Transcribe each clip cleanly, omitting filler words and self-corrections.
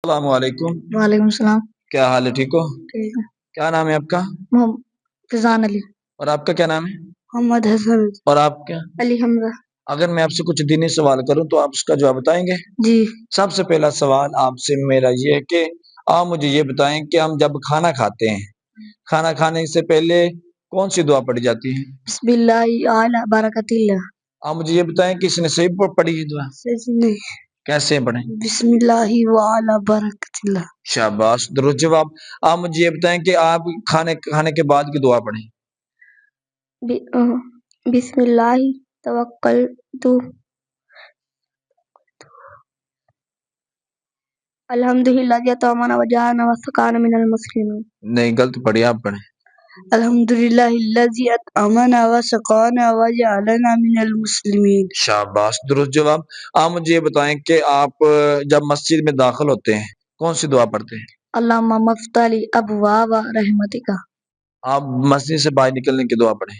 السلام علیکم، وعلیکم السلام۔ کیا حال ہے؟ ٹھیک ہو؟ ٹھیک ہے۔ کیا نام ہے آپ کا؟ فضان علی۔ اور آپ کا کیا نام ہے؟ محمد حسن۔ اور آپ کیا؟ علی حمزہ۔ اگر میں آپ سے کچھ دینی سوال کروں تو آپ اس کا جواب بتائیں گے؟ جی۔ سب سے پہلا سوال آپ سے میرا یہ ہے کہ آپ مجھے یہ بتائیں کہ ہم جب کھانا کھاتے ہیں، کھانا کھانے سے پہلے کون سی دعا پڑھی جاتی ہے؟ بسم اللہ اعلی برکت اللہ۔ آپ مجھے یہ بتائیں کہ اس نے صحیح پڑھی ہے دعا؟ نہیں۔ کیسے پڑھیں؟ بسم اللہ اعلی برکت اللہ۔ شاباش، درست جواب۔ آپ مجھے یہ بتائیں کہ آپ کھانے کے بعد کی دعا پڑھیں۔ بسم اللہ توکلت الحمدللہ اطعمنا وجعلنا وسقانا من المسلمین۔ نہیں، غلط پڑھی، آپ پڑھیں۔ الحمدللہ الذی اطعمنا وسقانا وجعلنا من المسلمین۔ شاباش، درست جواب۔ آپ مجھے یہ بتائیں کہ آپ جب مسجد میں داخل ہوتے ہیں کون سی دعا پڑھتے ہیں؟ اللہم مفتح لی ابواب رحمتک۔ آپ مسجد سے باہر نکلنے کی دعا پڑھیں۔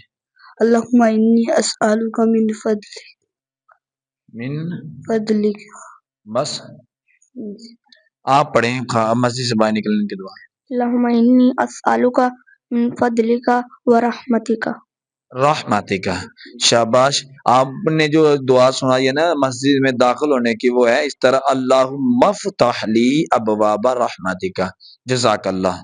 اللہم انی اسألک من من فضلک۔ بس آپ پڑھیں مسجد سے باہر نکلنے کی دعا۔ اللہم انی اسألک من فضلک ورحمتک۔ رحمتک۔ شاباش، آپ نے جو دعا سنائی ہے نا مسجد میں داخل ہونے کی، وہ ہے اس طرح اللہم افتح لی ابواب رحمتک۔ جزاک اللہ۔